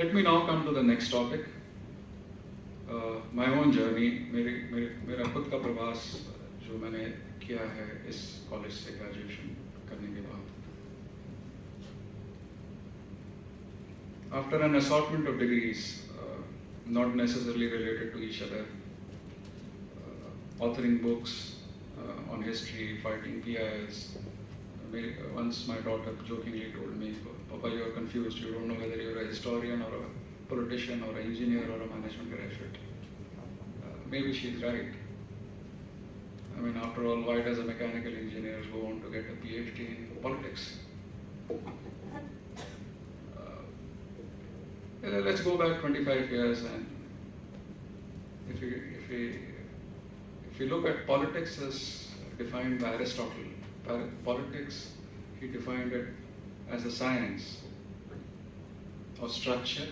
Let me now come to the next topic. My own journey, मेरा खुद का प्रवास जो मैंने किया है इस कॉलेज से ग्रेजुएशन करने के बाद. After an assortment of degrees, not necessarily related to each other, authoring books on history, fighting PIs. Once my daughter jokingly told me, "Papa, you are confused. You don't know whether you are a historian or a politician or an engineer or a management graduate." Maybe she's right. I mean, after all, why does a mechanical engineer go on to get a PhD in politics? Let's go back 25 years, and if we look at politics as defined by Aristotle, politics, he defined it as a science of structure,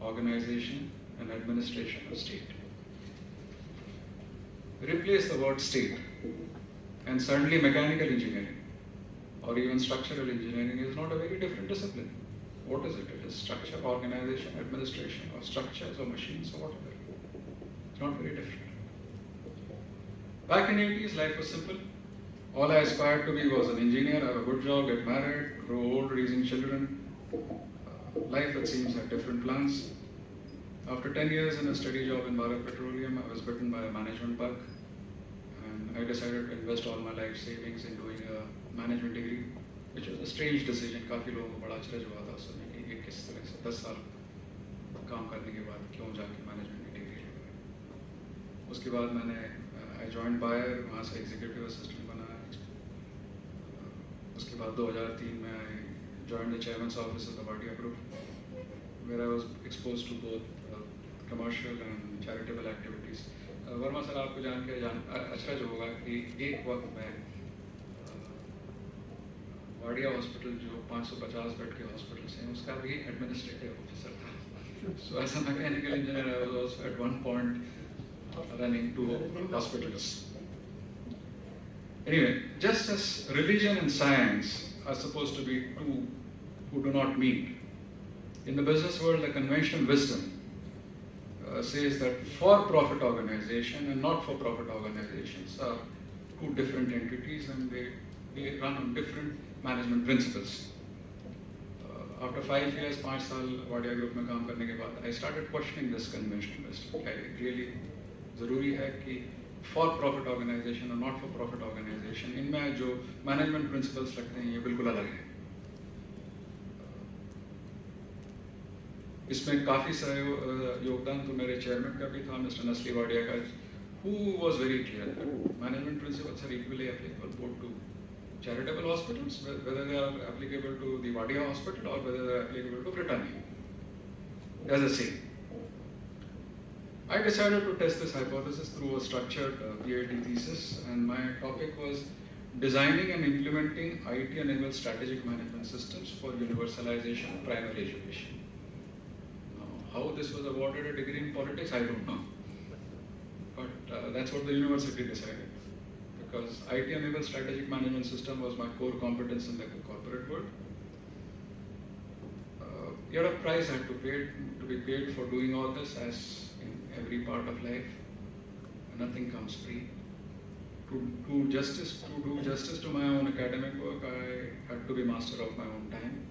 organization, and administration of state. Replace the word state, and suddenly mechanical engineering or even structural engineering is not a very different discipline. What is it? It is structure, organization, administration, or structures or machines or whatever. It's not very different. Back in the 80s, life was simple. All I aspired to be was an engineer, have a good job, get married, grow old, raising children. Life, it seems, had different plans. After 10 years in a steady job in Bharat Petroleum, I was bitten by a management bug, and I decided to invest all my life savings in doing a management degree, which was a strange decision. काफ़ी लोगों को बड़ा आश्चर्य हुआ था उस समय कि ये किस तरह से 10 साल काम करने के बाद क्यों जाके मैनेजमेंट की डिग्री ले. उसके बाद मैंने I joined Bayer, वहाँ से एग्जीक्यूटिव असिस्टेंट बना. उसके बाद 2003 में I joined the chairman's office of the Wadia Group, where I was exposed to both commercial and charitable activities. Verma sir, आपको जान के आश्चर्य होगा कि एक वक्त में वाडिया हॉस्पिटल जो 550 बेड के हॉस्पिटल्स हैं उसका भी एडमिनिस्ट्रेटिव ऑफिसर था. So as a mechanical engineer, I was also at one point running 2 hospitals. Anyway, just as religion and science are supposed to be two who do not meet, in the business world, the conventional wisdom says that for-profit organization and not-for-profit organizations are two different entities, and they run on different management principles. After 5 years, 5 साल Wadia group में काम करने के बाद, I started questioning this conventional wisdom. क्या really ज़रूरी है कि for-profit organization और not-for-profit organization इनमें जो management principles रखते हैं ये बिल्कुल अलग है. इसमें काफ़ी सारे योगदान तो मेरे चेयरमैन का भी था, मिस्टर नस्ली वाडिया का, who was very clear that management principles are equally applicable both to charitable hospitals, whether they are applicable to the Wadia hospital or whether they are applicable to Britannia. As I say, I decided to test this hypothesis through a structured PhD thesis, and my topic was designing and implementing IT-enabled strategic management systems for universalization of primary education. How this was awarded a degree in politics, I don't know. But that's what the university decided. Because IT-enabled strategic management system was my core competence in the corporate world. Yet a price had to be paid for doing all this, as in every part of life. Nothing comes free. To do justice to my own academic work, I had to be master of my own time.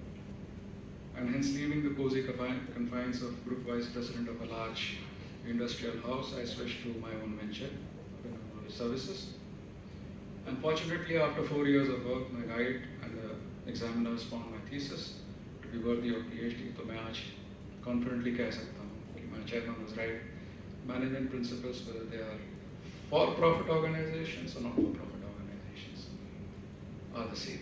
And hence, leaving the cozy confines of group vice president of a large industrial house, I switched to my own venture, services. Unfortunately, after 4 years of work, my guide and the examiners found my thesis to be worthy of PhD. So मैं आज confidently कह सकता हूँ कि my chairman was right. Management principles, whether they are for-profit organizations or not-for-profit organizations, are the same.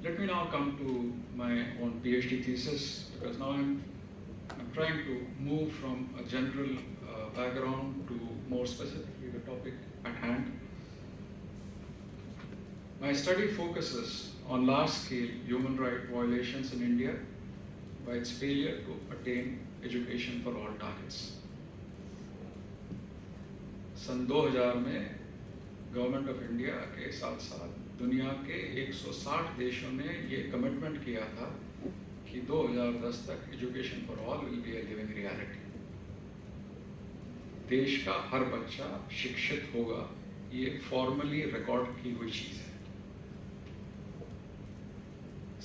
Let me now come to my own PhD thesis, because now I'm trying to move from a general background to more specifically the topic at hand. My study focuses on large-scale human rights violations in India by its failure to attain education for all targets. सन 2000 में government of India के साथ साथ दुनिया के 160 देशों ने ये commitment किया था कि 2010 तक education for all will be a living reality. देश का हर बच्चा शिक्षित होगा, ये फॉर्मली रिकॉर्ड की हुई चीज है।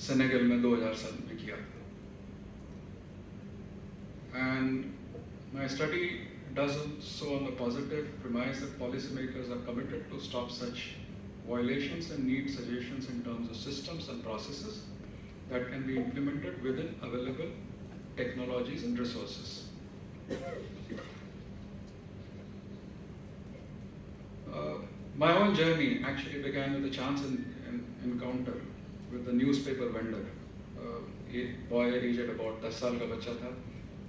सेनेगल में 2007 में किया था। And my study does so on the positive premise that policymakers are committed to stop such violations and need suggestions in terms of systems and processes that can be implemented within available technologies and resources. My own journey actually began with a chance encounter with a newspaper vendor. A boy aged about 10 साल का बच्चा था।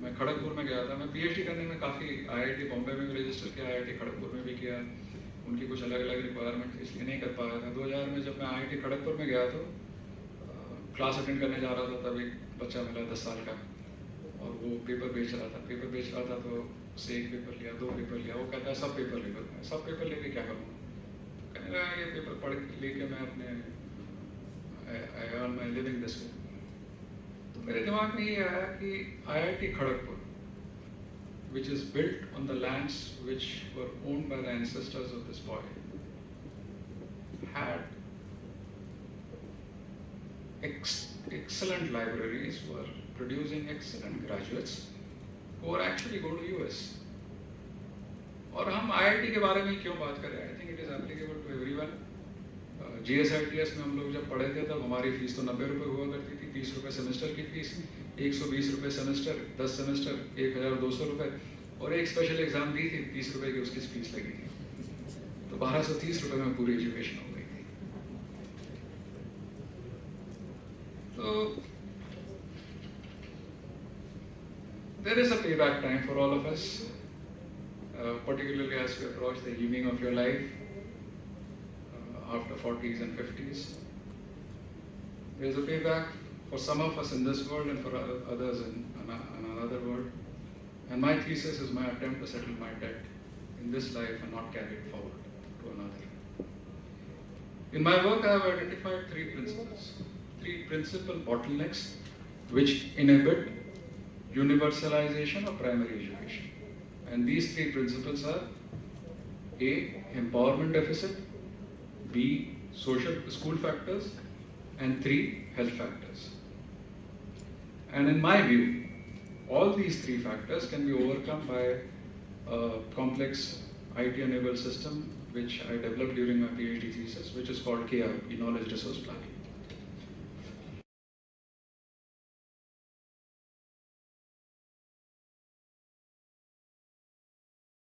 मैं खड़गपुर में गया था। मैं PhD करने में काफ़ी आईआईटी बॉम्बे में भी रजिस्टर किया, आईआईटी खड़गपुर में भी किया। उनकी कुछ अलग अलग रिक्वायरमेंट थी, इसलिए नहीं कर पाया था। 2000 में जब मैं आईआईटी खड़गपुर में गया तो क्लास अटेंड करने जा रहा था, तब एक बच्चा मिला 10 साल का, और वो पेपर बेच रहा था। तो उससे एक पेपर लिया, 2 पेपर लिया। वो कहता है सब पेपर ले लो। सब पेपर लेके क्या करूँ? कहने लगा ये पेपर पढ़ लेके मैं अपने I earn my living this way. तो मेरे दिमाग में ये आया कि IIT Kharagpur, which is built on the lands which were owned by the ancestors of this boy, had excellent libraries, were producing excellent graduates who are actually going to US. और हम IIT के बारे में क्यों बात कर रहे हैं? I think it is applicable to everyone. GSITS में हम लोग जब पढ़े थे तब हमारी फीस तो 90 रुपये हुआ करती थी, 30 रुपये सेमेस्टर की फीस, 120 रुपये सेमेस्टर, 10 सेमेस्टर, 1200 रुपये, और एक स्पेशल एग्जाम दी थी, 30 रुपये की उसकी फीस लगी थी। तो 1230 रुपये में पूरी एजुकेशन हो गई थी। तो there is a payback time for all of us, particularly as we approach the evening of your life. After 40s and 50s, there is a payback for some of us in this world and for others in another world. And my thesis is my attempt to settle my debt in this life and not carry it forward to another. In my work, I have identified 3 principles, 3 principal bottlenecks which inhibit universalization of primary education. And these 3 principles are: A, empowerment deficit; B, school factors; and 3, health factors. And in my view, all these 3 factors can be overcome by a complex IT-enabled system which I developed during my PhD thesis, which is called KRP, Knowledge Resource Planning.